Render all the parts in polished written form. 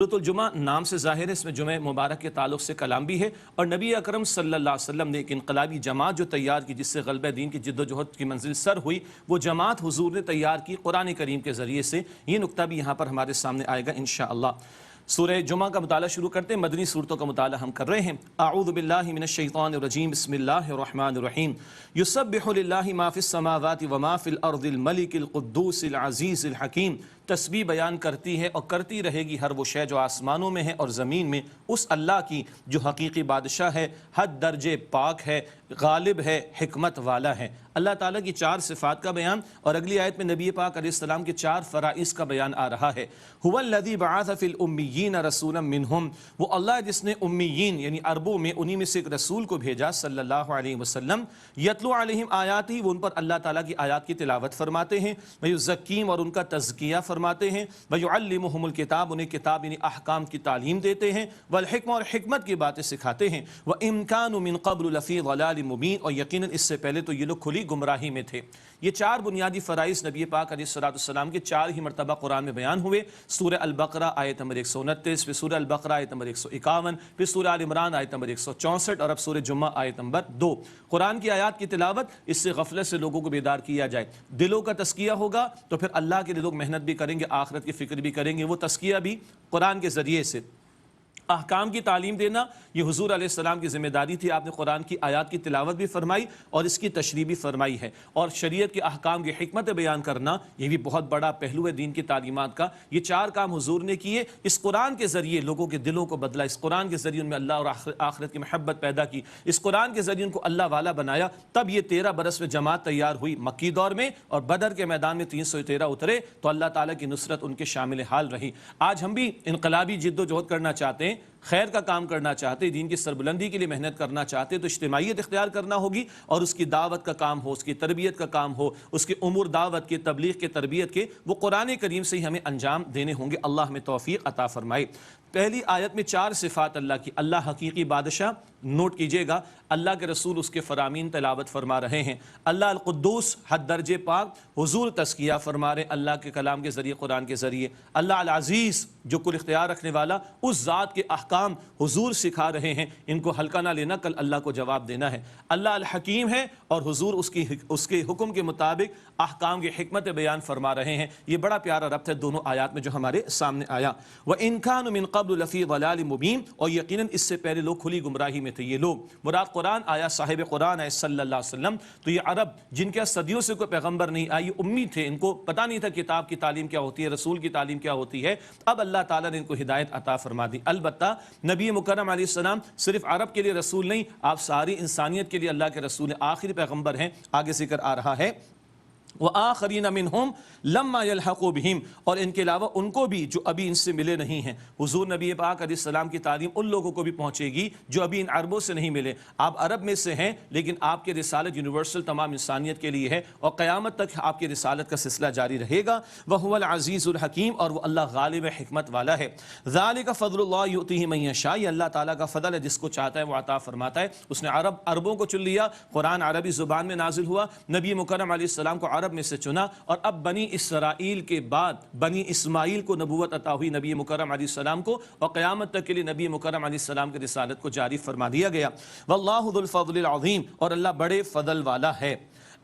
سورۃ الجمعہ نام سے ظاہر ہے، اس میں جمعہ مبارک کے تعلق سے کلام بھی ہے، اور نبی اکرم صلی اللہ علیہ وسلم نے ایک انقلابی جماعت جو تیار کی، جس سے غلبہ دین کی جد و جہد کی منزل سر ہوئی، وہ جماعت حضور نے تیار کی قرآن کریم کے ذریعے سے۔ یہ نقطہ بھی یہاں پر ہمارے سامنے آئے گا انشاءاللہ۔ سورہ جمعہ کا مطالعہ شروع کرتے ہیں، مدنی صورتوں کا مطالعہ ہم کر رہے ہیں۔ اعوذ باللہ من الشیطان الرجیم، بسم اللہ الرحمن الرحیم۔ یسبح للہ ما فی السماوات وما فی الارض الملک القدوس العزیز الحکیم۔ تسبیح بیان کرتی ہے اور کرتی رہے گی ہر وہ شے جو آسمانوں میں ہے اور زمین میں، اس اللہ کی جو حقیقی بادشاہ ہے، حد درجے پاک ہے، غالب ہے، حکمت والا ہے۔ اللہ تعالیٰ کی چار صفات کا بیان، اور اگلی آیت میں نبی پاک علیہ السلام کے چار فرائض کا بیان آ رہا ہے۔ هو الذی بعث فی الامیین رسولا منہم، وہ اللہ جس نے امیین یعنی عربوں میں انہی میں سے ایک رسول کو بھیجا صلی اللہ علیہ وسلم، یتلو علیہم آیاتی، وہ ان پر اللہ تعالیٰ کی آیات کی تلاوت فرماتے ہیں، ویزکیم، اور ان کا تزکیہ فرماتے ہیں، ویعلمہم الکتاب، انہیں کتاب یعنی احکام کی تعلیم دیتے ہیں، والحکمہ، اور حکمت کی باتیں سکھاتے ہیں، وَإِن كَانُوا مِن قَبْلُ لَفِي ضَلَالٍ مُبِينٍ، اور یقیناً اس سے پہلے تو یہ لوگ کھلی گمراہی میں تھے۔ یہ چار بنیادی فرائض نبی پاک علیہ السلام کے چار ہی مرتبہ قرآن میں بیان ہوئے۔ سورہ البقرہ آیت نمبر 129، پھر سورہ البقرہ آیت نمبر 151، پھر سورہ آل عمران آیت نمبر 164، اور اب سورہ جمعہ آیت نمبر 2۔ قرآن کی آیات کی تلاوت، اس سے غفلت سے لوگوں کو بیدار کیا جائے، دلوں کا تزکیہ ہوگا تو پھر اللہ کے لیے لوگ محنت بھی کریں گے، آخرت کی فکر بھی کریں گے۔ وہ تزکیہ بھی قرآن کے ذریعے سے۔ احکام کی تعلیم دینا یہ حضور علیہ السلام کی ذمہ داری تھی، آپ نے قرآن کی آیات کی تلاوت بھی فرمائی اور اس کی تشریح بھی فرمائی ہے، اور شریعت کے احکام کی حکمت بیان کرنا یہ بھی بہت بڑا پہلو ہے دین کی تعلیمات کا۔ یہ چار کام حضور نے کیے، اس قرآن کے ذریعے لوگوں کے دلوں کو بدلا، اس قرآن کے ذریعے ان میں اللہ اور آخرت کی محبت پیدا کی، اس قرآن کے ذریعے ان کو اللہ والا بنایا۔ تب یہ 13 برس میں جماعت تیار ہوئی مکی دور میں، اور بدر کے میدان میں 313 اترے تو اللہ تعالیٰ کی نصرت ان کے شامل حال رہی۔ آج ہم بھی انقلابی جد و جہد کرنا چاہتے ہیں، خیر کا کام کرنا چاہتے، دین کی سربلندی کے لیے محنت کرنا چاہتے، تو اجتماعیت اختیار کرنا ہوگی، اور اس کی دعوت کا کام ہو، اس کی تربیت کا کام ہو، اس کے امور دعوت کے، تبلیغ کے، تربیت کے، وہ قرآن کریم سے ہی ہمیں انجام دینے ہوں گے۔ اللہ ہمیں توفیق عطا فرمائے۔ پہلی آیت میں چار صفات اللہ کی۔ اللہ حقیقی بادشاہ، نوٹ کیجئے گا، اللہ کے رسول اس کے فرامین تلاوت فرما رہے ہیں۔ اللہ القدوس، حد درجے پاک، حضور تزکیہ فرما رہے اللہ کے کلام کے ذریعے، قرآن کے ذریعے۔ اللہ العزیز، جو کل اختیار رکھنے والا، اس ذات کے احکام حضور سکھا رہے ہیں، ان کو ہلکا نہ لینا، کل اللہ کو جواب دینا ہے۔ اللہ الحکیم ہے، اور حضور اس کے حکم کے مطابق احکام کی حکمت بیان فرما رہے ہیں۔ یہ بڑا پیارا ربط ہے دونوں آیات میں جو ہمارے سامنے آیا۔ وَإِن كَانُوا مِن قَبْلُ لَفِي ضَلَالٍ مُبِينٍ، اور یقیناً اس سے پہلے لوگ کھلی گمراہی میں تھے۔ یہ لوگ مراد قرآن آیا، صاحب قرآن آئے صلی اللہ علیہ وسلم، تو یہ عرب جن کے صدیوں سے کوئی پیغمبر نہیں آئی، امی تھے، ان کو پتہ نہیں تھا کتاب کی تعلیم کیا ہوتی ہے، رسول کی تعلیم کیا ہوتی ہے۔ اب اللہ تعالیٰ نے ان کو ہدایت عطا فرما دی۔ البتہ نبی مکرم علیہ السلام صرف عرب کے لیے رسول نہیں، آپ ساری انسانیت کے لیے اللہ کے رسول، آخری پیغمبر ہیں۔ آگے ذکر آ رہا ہے، وَآخَرِينَ مِنْهُمْ لَمَّا يَلْحَقُوا بِهِمْ، اور ان کے علاوہ ان کو بھی جو ابھی ان سے ملے نہیں ہیں۔ حضور نبی پاک علیہ السلام کی تعلیم ان لوگوں کو بھی پہنچے گی جو ابھی ان عربوں سے نہیں ملے۔ آپ عرب میں سے ہیں، لیکن آپ کی رسالت یونیورسل تمام انسانیت کے لیے ہے، اور قیامت تک آپ کی رسالت کا سلسلہ جاری رہے گا۔ وَهُوَ الْعَزِيزُ الْحَكِيمُ، اور وہ اللہ غالب حکمت والا ہے۔ ذَلِكَ فَضْلُ اللَّهِ يُؤْتِيهِ مَن يَشَاءُ، یہ اللہ تعالیٰ کا فضل ہے، جس کو چاہتا ہے وہ عطا فرماتا ہے۔ اس نے عربوں کو چن لیا، قرآن عربی زبان میں نازل ہوا، نبی مکرم علیہ السلام کو عرب میں سے چنا، اور اب بنی اسرائیل کے بعد بنی اسماعیل کو نبوت عطا ہوئی نبی مکرم علیہ السلام کو، اور قیامت تک کے لیے نبی مکرم علیہ السلام کی رسالت کو جاری فرما دیا گیا۔ واللہ ذو الفضل العظیم، اور اللہ بڑے فضل والا ہے۔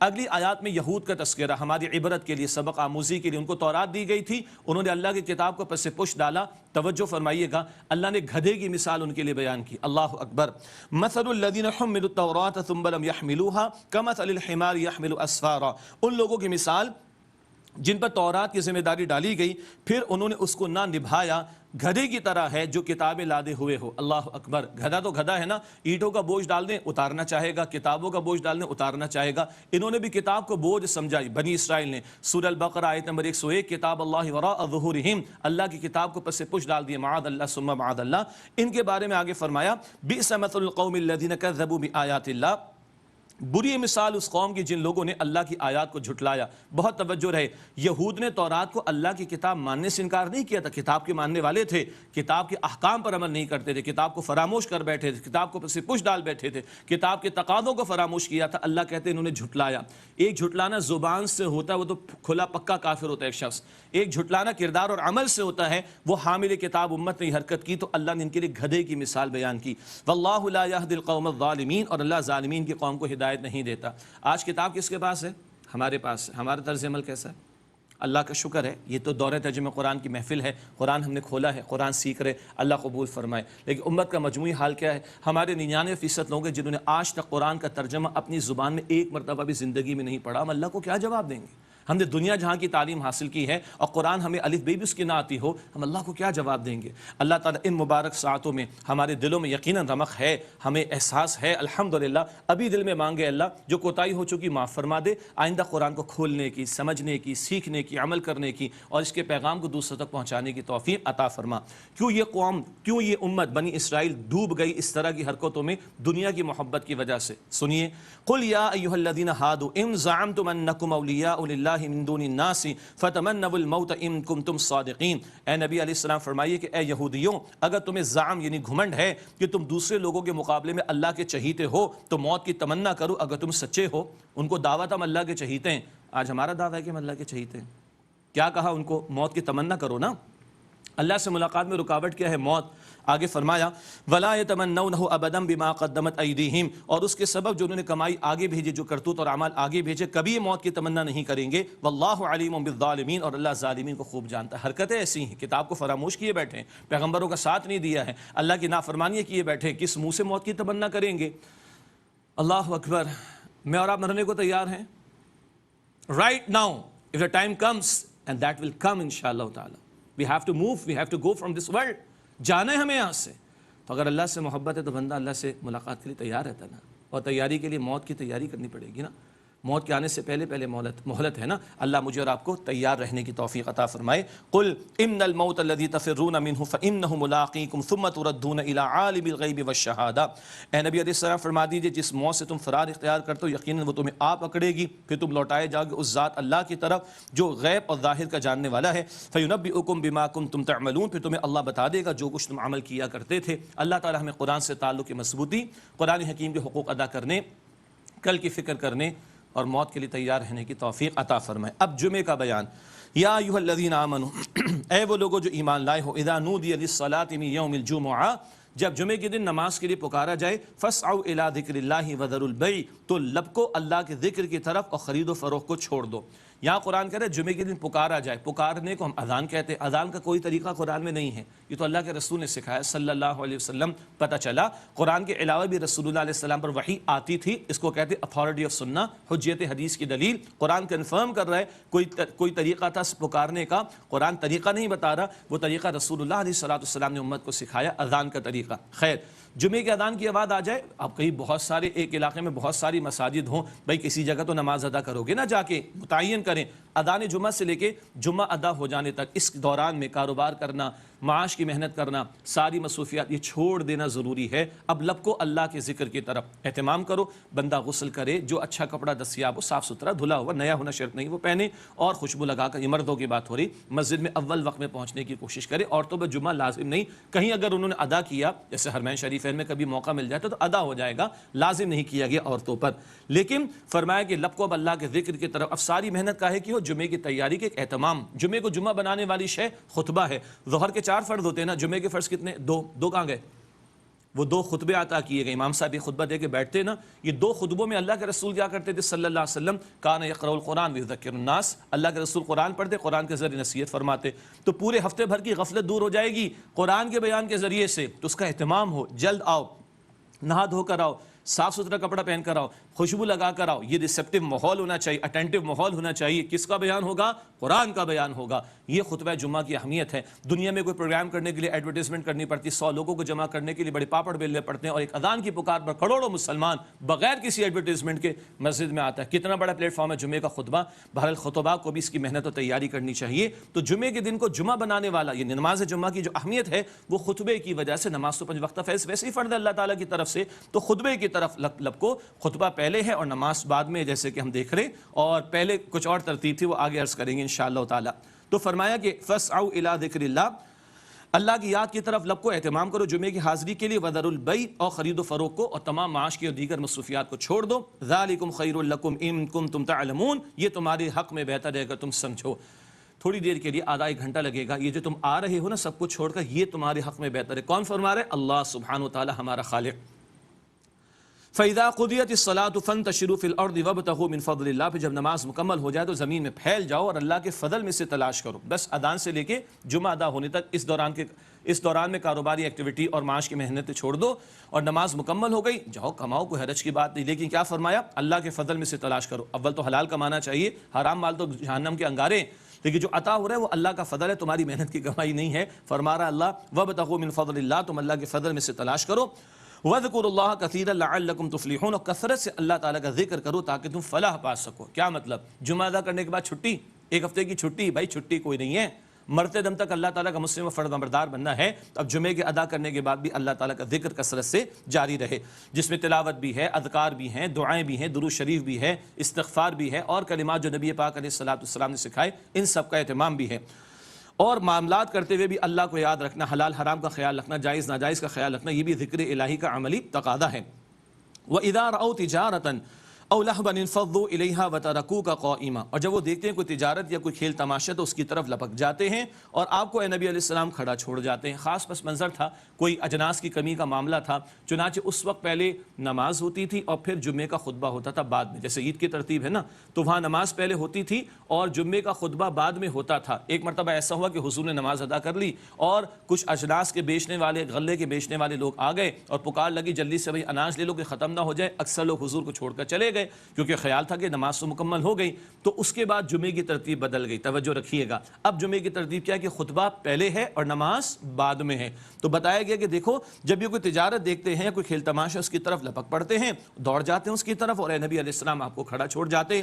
اگلی آیات میں یہود کا تذکرہ، ہماری عبرت کے لیے، سبق آموزی کے لیے۔ ان کو تورات دی گئی تھی، انہوں نے اللہ کی کتاب کو پس پش ڈالا۔ توجہ فرمائیے گا، اللہ نے گدھے کی مثال ان کے لیے بیان کی۔ اللہ اکبر۔ مثل الذین حملوا التوراۃ ثم لم يحملوها كمثل الحمار يحمل اسفارا، ان لوگوں کی مثال جن پر تورات کی ذمہ داری ڈالی گئی، پھر انہوں نے اس کو نہ نبھایا، گدھے کی طرح ہے جو کتابیں لادے ہوئے ہو۔ اللہ اکبر۔ گدھا تو گدھا ہے نا، اینٹوں کا بوجھ ڈال دیں اتارنا چاہے گا، کتابوں کا بوجھ ڈال دیں اتارنا چاہے گا۔ انہوں نے بھی کتاب کو بوجھ سمجھا، بنی اسرائیل نے۔ سورہ البقرہ آیت نمبر 101، کتاب اللہ وراء ظہورہم، اللہ کی کتاب کو پس پش ڈال دیا، معاذ اللہ ثم معاذ اللہ۔ ان کے بارے میں آگے فرمایا، بئس مثل القوم الذین کذبوا بآیات اللہ، بری مثال اس قوم کی جن لوگوں نے اللہ کی آیات کو جھٹلایا۔ بہت توجہ رہے، یہود نے تورات کو اللہ کی کتاب ماننے سے انکار نہیں کیا تھا، کتاب کے ماننے والے تھے، کتاب کے احکام پر عمل نہیں کرتے تھے، کتاب کو فراموش کر بیٹھے تھے، کتاب کو پس پش ڈال بیٹھے تھے، کتاب کے تقاضوں کو فراموش کیا تھا۔ اللہ کہتے ہیں انہوں نے جھٹلایا۔ ایک جھٹلانا زبان سے ہوتا ہے، وہ تو کھلا پکا کافر ہوتا ہے ایک شخص۔ ایک جھٹلانا کردار اور عمل سے ہوتا ہے، وہ حامل کتاب امت نے حرکت کی تو اللہ نے ان کے لیے گدھے کی مثال بیان کی۔ واللہ لا یہدی القوم الظالمین، اور اللہ ظالمین کی قوم کو ہدایت نہیں دیتا۔ آج کتاب کس کے پاس ہے؟ ہمارے پاس ہے۔ ہمارا طرز عمل کیسا ہے؟ اللہ کا شکر ہے، یہ تو دور ترجمہ قرآن کی محفل ہے، قرآن ہم نے کھولا ہے، قرآن سیکھ رہے، اللہ قبول فرمائے۔ لیکن امت کا مجموعی حال کیا ہے؟ ہمارے 99% لوگ ہیں جنہوں نے آج تک قرآن کا ترجمہ اپنی زبان میں ایک مرتبہ بھی زندگی میں نہیں پڑھا۔ ہم اللہ کو کیا جواب دیں گے؟ ہم نے دنیا جہاں کی تعلیم حاصل کی ہے اور قرآن ہمیں الف بے بھی اس کی نہ آتی ہو، ہم اللہ کو کیا جواب دیں گے؟ اللہ تعالیٰ ان مبارک ساعتوں میں ہمارے دلوں میں یقیناً رمق ہے، ہمیں احساس ہے، الحمدللہ ابھی دل میں مانگے اللہ جو کوتاہی ہو چکی معاف فرما دے، آئندہ قرآن کو کھولنے کی، سمجھنے کی، سیکھنے کی، عمل کرنے کی اور اس کے پیغام کو دوسروں تک پہنچانے کی توفیق عطا فرما۔ کیوں یہ قوم، کیوں یہ امت بنی اسرائیل ڈوب گئی اس طرح کی حرکتوں میں؟ دنیا کی محبت کی وجہ سے۔ سنیے، قل یا ایھا الذین ھادوا ان زعمتم انکم اولیاء للہ من دون الناس فتمنوا الموت ان کنتم صادقین۔ اے نبی علیہ السلام فرمائیے کہ اے یہودیوں، اگر تمہیں زعم یعنی گھمنڈ ہے کہ تم دوسرے لوگوں کے مقابلے میں اللہ کے چہیتے ہو تو موت کی تمنا کرو اگر تم سچے ہو۔ ان کو دعوت ہم اللہ کے چہیتے ہیں، آج ہمارا دعویٰ ہے کہ ہم اللہ کے چہیتے ہیں۔ کیا کہا ان کو؟ موت کی تمنا کرو نا۔ اللہ سے ملاقات میں رکاوٹ کیا ہے؟ موت۔ آگے فرمایا وَلَا يَتَمَنَّوْنَهُ أَبَدًا بِمَا قَدَّمَتْ أَيْدِيهِمْ، اور اس کے سبب جو انہوں نے کمائی آگے بھیجے، جو کرتوت اور اعمال آگے بھیجے، کبھی یہ موت کی تمنا نہیں کریں گے۔ وَاللَّهُ عَلِيمٌ بِالظَّالِمِينَ، اور اللہ ظالمین کو خوب جانتا ہے۔ حرکتیں ایسی ہیں، کتاب کو فراموش کیے بیٹھے ہیں، پیغمبروں کا ساتھ نہیں دیا ہے، اللہ کی نافرمانی کیے بیٹھے ہیں، کس منہ سے موت کی تمنا کریں گے؟ اللہ اکبر۔ میں اور آپ مرنے کو تیار ہیں right now if the time comes, and that will come inshallah ta'ala. We have to move, we have to go from this world. جانا ہے ہمیں یہاں سے۔ تو اگر اللہ سے محبت ہے تو بندہ اللہ سے ملاقات کے لیے تیار رہتا ہے نا، اور تیاری کے لیے موت کی تیاری کرنی پڑے گی نا۔ موت کے آنے سے پہلے مہلت ہے نا۔ اللہ مجھے اور آپ کو تیار رہنے کی توفیق عطا فرمائے۔ قل ان الموت الذی تفرون منہ فانہ ملاقیکم ثم تردون الی عالم الغیب والشہادہ۔ اے نبی علیہ السلام فرما دیجئے جس موت سے تم فرار اختیار کرتے ہو یقیناً وہ تمہیں آ پکڑے گی، پھر تم لوٹائے جاؤ گے اس ذات اللہ کی طرف جو غیب اور ظاہر کا جاننے والا ہے۔ فینبئکم بما کنتم تعملون، پھر تمہیں اللہ بتا دے گا جو کچھ تم عمل کیا کرتے تھے۔ اللہ تعالی ہمیں قرآن سے تعلق کی مضبوطی، قرآن حکیم کے حقوق ادا کرنے، کل کی فکر کرنے اور موت کے لیے تیار رہنے کی توفیق عطا فرمائے۔ اب جمعے کا بیان۔ یا ایھا الذین آمنوا، اے وہ لوگوں جو ایمان لائے ہو، اذا نودی للصلاۃ من یوم الجمعہ، جب جمعے کے دن نماز کے لیے پکارا جائے، فاسعوا الی ذکر اللہ وذروا البیع، تو لپکو اللہ کے ذکر کی طرف اور خرید و فروخت کو چھوڑ دو۔ یہاں قرآن کہہ رہے جمعے کے دن پکارا جائے، پکارنے کو ہم اذان کہتے ہیں، اذان کا کوئی طریقہ قرآن میں نہیں ہے، یہ تو اللہ کے رسول نے سکھایا صلی اللہ علیہ وسلم۔ پتہ چلا قرآن کے علاوہ بھی رسول اللہ علیہ السلام پر وحی آتی تھی، اس کو کہتے ہیں اتھارٹی آف سنہ، حجیت حدیث کی دلیل۔ قرآن کنفرم کر رہا ہے کوئی طریقہ تھا پکارنے کا، قرآن طریقہ نہیں بتا رہا، وہ طریقہ رسول اللہ علیہ السلام نے امت کو سکھایا، اذان کا طریقہ۔ خیر، جمعے کے اذان کی آواز آ جائے، اب کہیں بہت سارے ایک علاقے میں بہت ساری مساجد ہوں، بھائی کسی جگہ تو نماز ادا کرو گے نا، جا کے متعین کریں۔ اذان جمعہ سے لے کے جمعہ ادا ہو جانے تک اس دوران میں کاروبار کرنا، معاش کی محنت کرنا، ساری مصروفیات یہ چھوڑ دینا ضروری ہے۔ اب لب کو اللہ کے ذکر کی طرف اہتمام کرو، بندہ غسل کرے، جو اچھا کپڑا دستیاب ہو، صاف ستھرا دھلا ہوا، نیا ہونا شرط نہیں، وہ پہنے، اور خوشبو لگا کر، یہ مردوں کی بات ہو رہی، مسجد میں اول وقت میں پہنچنے کی کوشش کرے۔ عورتوں پر جمعہ لازم نہیں، کہیں اگر انہوں نے ادا کیا، جیسے حرمین شریفین میں کبھی موقع مل جاتا تو ادا ہو جائے گا، لازم نہیں کیا گیا عورتوں پر۔ لیکن فرمایا کہ لب کو اب اللہ کے ذکر کی طرف، اب ساری محنت کا ہے کہ ہو جمعے کی تیاری کے ایک اہتمام۔ جمعے کو جمعہ بنانے والی شے خطبہ ہے۔ ظہر کے 4 فرض ہوتے ہیں نا، جمعے کے فرض کتنے؟ دو کہاں گئے؟ وہ 2 خطبے عطا کیے گئے، امام صاحب یہ خطبہ دے کے بیٹھتے نا، یہ 2 خطبوں میں اللہ کے رسول کیا کرتے تھے صلی اللہ علیہ وسلم؟ کان یقرأ القرآن ویذکر الناس، اللہ کے رسول قرآن پڑھتے، قرآن کے ذریعے نصیحت فرماتے، تو پورے ہفتے بھر کی غفلت دور ہو جائے گی قرآن کے بیان کے ذریعے سے، تو اس کا اہتمام ہو، جلد آؤ، نہا دھو کر آؤ، صاف ستھرا کپڑا پہن کر آؤ، خوشبو لگا کر آؤ، یہ ریسیپٹیو ماحول ہونا چاہیے، اٹینٹیو ماحول ہونا چاہیے۔ کس کا بیان ہوگا؟ قرآن کا بیان ہوگا۔ یہ خطبہ جمعہ کی اہمیت ہے۔ دنیا میں کوئی پروگرام کرنے کے لیے ایڈورٹیزمنٹ کرنی پڑتی، 100 لوگوں کو جمع کرنے کے لیے بڑے پاپڑ بیلنے پڑتے ہیں، اور ایک اذان کی پکار پر کروڑوں مسلمان بغیر کسی ایڈورٹیزمنٹ کے مسجد میں آتا ہے۔ کتنا بڑا پلیٹ فارم ہے جمعے کا خطبہ۔ بہرحال خطبہ کو بھی اس کی محنت و تیاری کرنی چاہیے۔ تو جمعے کے دن کو جمعہ بنانے والا، یہ نماز جمعہ کی جو اہمیت ہے وہ خطبے کی وجہ سے، نماز تو 5 وقتہ ویسے ہی فرض ہے اللہ تعالیٰ کی طرف سے، تو خطبے کی طرف لب کو خطبہ پہلے ہے اور نماز بعد میں، جیسے کہ ہم دیکھ رہے، اور پہلے کچھ اور ترتیب تھی وہ آگے عرض کریں گے انشاءاللہ تعالی۔ تو فرمایا کہ فَاسْعَوْا إِلَىٰ ذِكْرِ اللَّهِ، اللہ کی یاد کی طرف لب کو اہتمام کرو جمعے کی حاضری کے لیے، وَذَرُوا الْبَيْعَ، اور خرید و فروخت کو اور تمام معاش کی اور دیگر مصروفیات کو چھوڑ دو، ذَلِكُمْ خَيْرٌ لَكُمْ إِن كُنتُمْ تَعْلَمُونَ، یہ تمہارے حق میں بہتر ہے اگر تم سمجھو۔ تھوڑی دیر کے لیے آدھا ایک گھنٹہ لگے گا، یہ جو تم آ رہے ہو نا سب کچھ چھوڑ کر، یہ تمہارے حق میں بہتر ہے۔ کون فرما رہے؟ اللہ سبحانہ وتعالی، ہمارا خالق۔ فَإِذَا قُضِيَتِ الصَّلَاةُ فَانتَشِرُوا فِي الْأَرْضِ وَابْتَغُوا مِنْ فَضْلِ اللَّهِ، پھر جب نماز مکمل ہو جائے تو زمین میں پھیل جاؤ اور اللہ کے فضل میں سے تلاش کرو۔ بس اذان سے لے کے جمعہ ادا ہونے تک اس دوران میں کاروباری ایکٹیویٹی اور معاش کی محنتیں چھوڑ دو، اور نماز مکمل ہو گئی جاؤ کماؤ، کوئی حرج کی بات نہیں، لیکن کیا فرمایا؟ اللہ کے فضل میں سے تلاش کرو۔ اول تو حلال کمانا چاہیے، حرام مال تو جہنم کے انگارے، لیکن جو عطا ہو رہا ہے وہ اللہ کا فضل ہے، تمہاری محنت کی کمائی نہیں ہے۔ فرما رہا اللہ وَابْتَغُوا مِنْ فَضْلِ اللَّهِ، تم اللہ کے فضل میں سے تلاش کرو۔ وَاذْكُرُوا اللَّهَ كَثِيرًا لَعَلَّكُمْ تُفْلِحُونَ، اور کثرت سے اللہ تعالیٰ کا ذکر کرو تاکہ تم فلاح پا سکو۔ کیا مطلب؟ جمعہ ادا کرنے کے بعد چھٹی، ایک ہفتے کی چھٹی، بھائی چھٹی کوئی نہیں ہے، مرتے دم تک اللہ تعالیٰ کا مسلم و فرمانبردار بننا ہے۔ اب جمعے کے ادا کرنے کے بعد بھی اللہ تعالیٰ کا ذکر کثرت سے جاری رہے، جس میں تلاوت بھی ہے، اذکار بھی ہیں، دعائیں بھی ہیں، درود شریف بھی ہے، استغفار بھی ہے، اور کلمات جو نبی پاک علیہ الصلوۃ والسلام نے سکھائے ان سب کا اہتمام بھی ہے۔ اور معاملات کرتے ہوئے بھی اللہ کو یاد رکھنا، حلال حرام کا خیال رکھنا، جائز ناجائز کا خیال رکھنا، یہ بھی ذکر الہی کا عملی تقاضا ہے۔ وَإِذَا رَأَوْا تِجَارَةً أَوْ لَهْوًا انفضوا إِلَيْهَا وَتَرَكُوكَ قَائِمًا، اور جب وہ دیکھتے ہیں کوئی تجارت یا کوئی کھیل تماشا تو اس کی طرف لپک جاتے ہیں اور آپ کو اے نبی علیہ السلام کھڑا چھوڑ جاتے ہیں۔ خاص پس منظر تھا، کوئی اجناس کی کمی کا معاملہ تھا، چنانچہ اس وقت پہلے نماز ہوتی تھی اور پھر جمعے کا خطبہ ہوتا تھا بعد میں، جیسے عید کی ترتیب ہے نا، تو وہاں نماز پہلے ہوتی تھی اور جمعے کا خطبہ بعد میں ہوتا تھا۔ ایک مرتبہ ایسا ہوا کہ حضور نے نماز ادا کر لی اور کچھ اجناس کے بیچنے والے، غلے کے بیچنے والے لوگ آ گئے اور پکار لگی جلدی سے بھائی اناج لے لو کہ ختم نہ ہو جائے۔ اکثر لوگ حضور کو چھوڑ کر چلے گئے کیونکہ خیال تھا کہ نماز تو مکمل ہو گئی۔ تو اس کے بعد جمعے کی ترتیب بدل گئی، توجہ رکھیے گا۔ اب جمعے کی ترتیب کیا ہے کہ خطبہ پہلے ہے اور نماز بعد میں ہے۔ تو بتایا گیا کہ دیکھو جب یہ کوئی تجارت دیکھتے ہیں، کوئی کھیل تماشا، اس کی طرف لپک پڑتے ہیں، دوڑ جاتے ہیں اس کی طرف، اور اے نبی علیہ السلام آپ کو کھڑا چھوڑ جاتے ہیں۔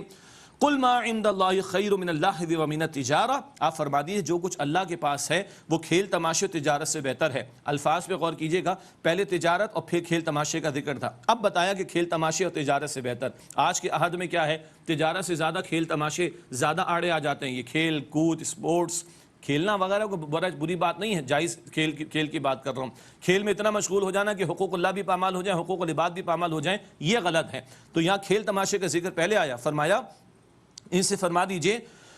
قُلْ مَا عِنْدَ اللَّهِ خَيْرٌ مِنَ اللَّهْوِ وَمِنَ التِّجَارَةِ، آپ فرما دیجیے جو کچھ اللہ کے پاس ہے وہ کھیل تماشے و تجارت سے بہتر ہے۔ الفاظ پہ غور کیجیے گا، پہلے تجارت اور پھر کھیل تماشے کا ذکر تھا، اب بتایا کہ کھیل تماشے اور تجارت سے بہتر۔ آج کے عہد میں کیا ہے، تجارت سے زیادہ کھیل تماشے زیادہ آڑے آ جاتے ہیں۔ یہ کھیل کود، اسپورٹس، کھیلنا وغیرہ کو بری بات نہیں ہے، جائز کھیل کی بات کر رہا ہوں۔ کھیل میں اتنا مشغول ہو جانا کہ حقوق اللہ بھی پامال ہو جائیں، حقوق العباد بھی پامال ہو جائیں، یہ غلط ہے۔ تو یہاں کھیل تماشے کا ذکر پہلے آیا، فرمایا ان سے فرما دیجئے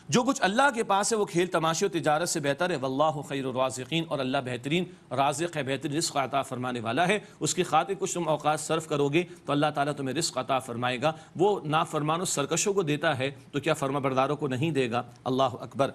جو کچھ اللہ کے پاس ہے وہ کھیل تماشے و تجارت سے بہتر ہے۔ واللہ خیر الرازقین، اور اللہ بہترین رازق ہے، بہترین رزق عطا فرمانے والا ہے۔ اس کی خاطر کچھ تم اوقات صرف کرو گے تو اللہ تعالیٰ تمہیں رزق عطا فرمائے گا۔ وہ نافرمانوں سرکشوں کو دیتا ہے تو کیا فرما برداروں کو نہیں دے گا؟ اللہ اکبر۔